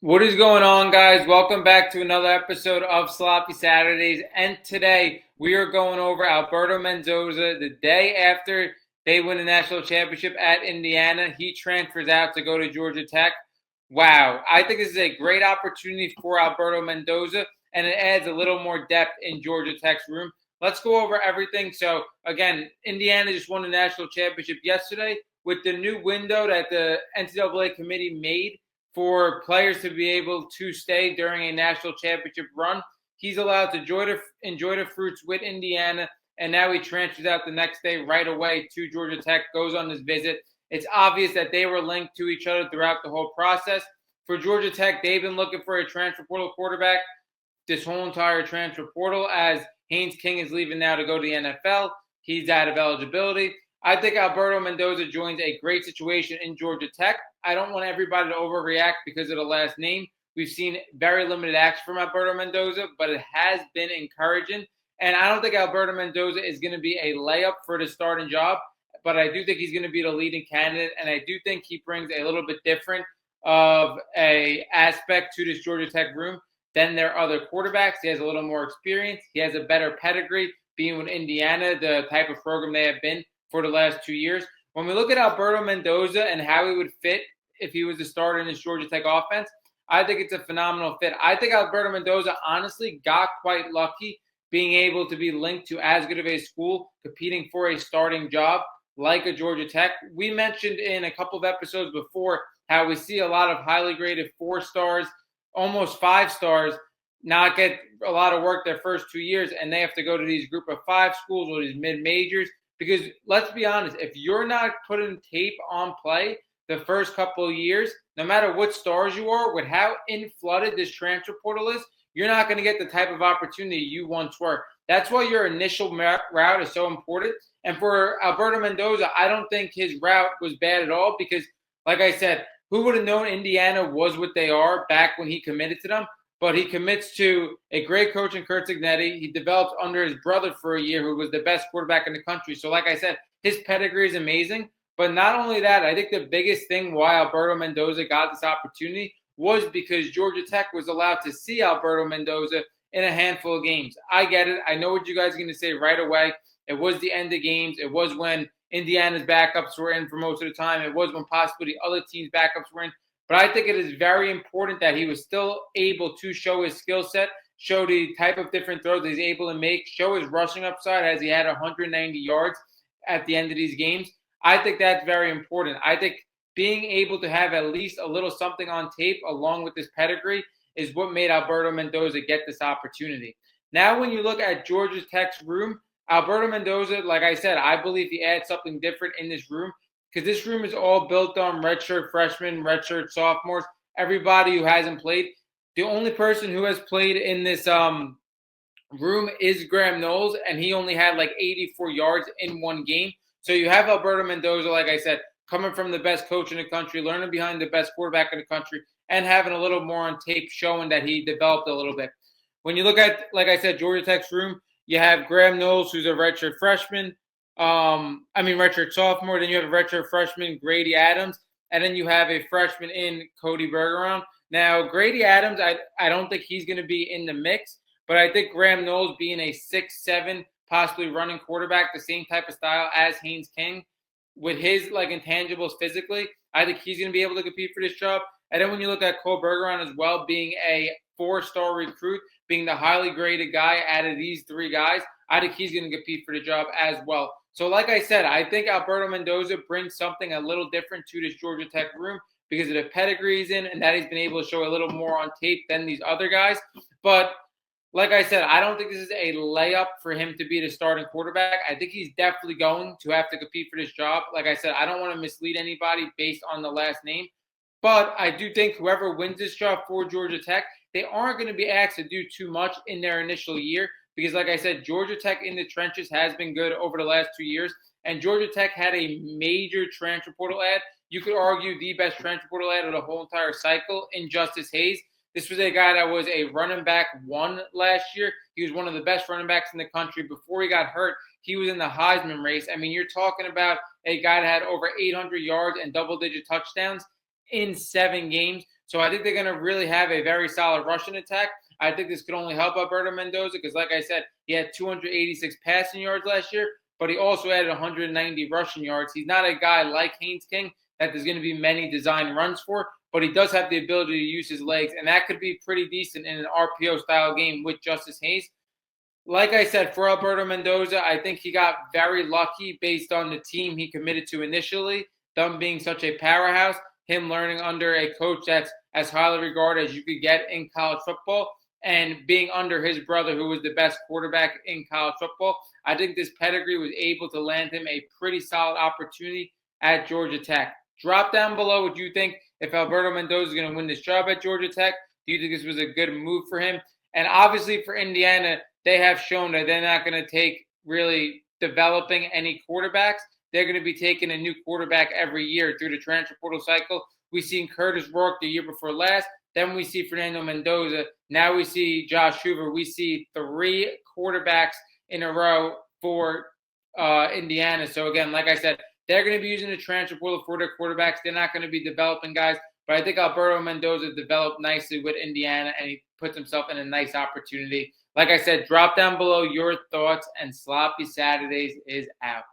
What is going on, guys? Welcome back to another episode of Sloppy Saturdays. And today we are going over Alberto Mendoza. The day after they win the national championship at Indiana, he transfers out to go to Georgia Tech. Wow. I think this is a great opportunity for Alberto Mendoza, and it adds a little more depth in Georgia Tech's room. Let's go over everything. So, again, Indiana just won the national championship yesterday with the new window that the NCAA committee made for players to be able to stay during a national championship run. He's allowed to enjoy the fruits with Indiana, and now he transfers out the next day right away to Georgia Tech, goes on this visit. It's obvious that they were linked to each other throughout the whole process. For Georgia Tech, they've been looking for a transfer portal quarterback this whole entire transfer portal, as Haynes King is leaving now to go to the NFL. He's out of eligibility. I think Alberto Mendoza joins a great situation in Georgia Tech. I don't want everybody to overreact because of the last name. We've seen very limited action from Alberto Mendoza, but it has been encouraging. And I don't think Alberto Mendoza is going to be a layup for the starting job, but I do think he's going to be the leading candidate. And I do think he brings a little bit different of a aspect to this Georgia Tech room than their other quarterbacks. He has a little more experience. He has a better pedigree, being with Indiana, the type of program they have been for the last 2 years. When we look at Alberto Mendoza and how he would fit if he was a starter in this Georgia Tech offense, I think it's a phenomenal fit. I think Alberto Mendoza honestly got quite lucky being able to be linked to as good of a school competing for a starting job like a Georgia Tech. We mentioned in a couple of episodes before how we see a lot of highly graded 4 stars, almost 5 stars, not get a lot of work their first 2 years, and they have to go to these group of 5 schools or these mid-majors. Because let's be honest, if you're not putting tape on play the first couple of years, no matter what stars you are, with how flooded this transfer portal is, you're not going to get the type of opportunity you once were. That's why your initial route is so important. And for Alberto Mendoza, I don't think his route was bad at all because, like I said, who would have known Indiana was what they are back when he committed to them? But he commits to a great coach in Curt Cignetti. He developed under his brother for a year, who was the best quarterback in the country. So, like I said, his pedigree is amazing. But not only that, I think the biggest thing why Alberto Mendoza got this opportunity was because Georgia Tech was allowed to see Alberto Mendoza in a handful of games. I get it. I know what you guys are going to say right away. It was the end of games. It was when Indiana's backups were in for most of the time. It was when possibly the other team's backups were in. But I think it is very important that he was still able to show his skill set, show the type of different throws he's able to make, show his rushing upside as he had 190 yards at the end of these games. I think that's very important. I think being able to have at least a little something on tape along with this pedigree is what made Alberto Mendoza get this opportunity. Now, when you look at Georgia Tech's room, Alberto Mendoza, like I said, I believe he adds something different in this room, because this room is all built on redshirt freshmen, redshirt sophomores, everybody who hasn't played. The only person who has played in this room is Graham Knowles, and he only had like 84 yards in one game. So you have Alberto Mendoza, like I said, coming from the best coach in the country, learning behind the best quarterback in the country, and having a little more on tape showing that he developed a little bit. When you look at, like I said, Georgia Tech's room, you have Graham Knowles, who's a redshirt freshman. Redshirt sophomore. Then you have a redshirt freshman, Grady Adams, and then you have a freshman in Cody Bergeron. Now, Grady Adams, I don't think he's going to be in the mix, but I think Graham Knowles, being a 6'7", possibly running quarterback, the same type of style as Haynes King, with his intangibles physically, I think he's going to be able to compete for this job. And then when you look at Cole Bergeron as well, being a 4-star recruit, being the highly graded guy out of these 3 guys, I think he's going to compete for the job as well. So like I said, I think Alberto Mendoza brings something a little different to this Georgia Tech room because of the pedigree he's in and that he's been able to show a little more on tape than these other guys. But like I said, I don't think this is a layup for him to be the starting quarterback. I think he's definitely going to have to compete for this job. Like I said, I don't want to mislead anybody based on the last name. But I do think whoever wins this job for Georgia Tech, they aren't going to be asked to do too much in their initial year because, like I said, Georgia Tech in the trenches has been good over the last 2 years. And Georgia Tech had a major transfer portal ad. You could argue the best transfer portal ad of the whole entire cycle in Justice Hayes. This was a guy that was a running back 1 last year. He was one of the best running backs in the country. Before he got hurt, he was in the Heisman race. I mean, you're talking about a guy that had over 800 yards and double-digit touchdowns in 7 games. So I think they're going to really have a very solid rushing attack. I think this could only help Alberto Mendoza because, like I said, he had 286 passing yards last year, but he also added 190 rushing yards. He's not a guy like Haynes King that there's going to be many design runs for, but he does have the ability to use his legs, and that could be pretty decent in an RPO-style game with Justice Hayes. Like I said, for Alberto Mendoza, I think he got very lucky based on the team he committed to initially, them being such a powerhouse, him learning under a coach that's as highly regarded as you could get in college football, and being under his brother, who was the best quarterback in college football. I think this pedigree was able to land him a pretty solid opportunity at Georgia Tech. Drop down below what you think if Alberto Mendoza is going to win this job at Georgia Tech. Do you think this was a good move for him? And obviously for Indiana, they have shown that they're not going to take really developing any quarterbacks. They're going to be taking a new quarterback every year through the transfer portal cycle. We've seen Curtis Rourke the year before last. Then we see Fernando Mendoza. Now we see Josh Hoover. We see 3 quarterbacks in a row for Indiana. So, again, like I said, they're going to be using the transfer portal for their quarterbacks. They're not going to be developing guys. But I think Alberto Mendoza developed nicely with Indiana, and he puts himself in a nice opportunity. Like I said, drop down below your thoughts, and Sloppy Saturdays is out.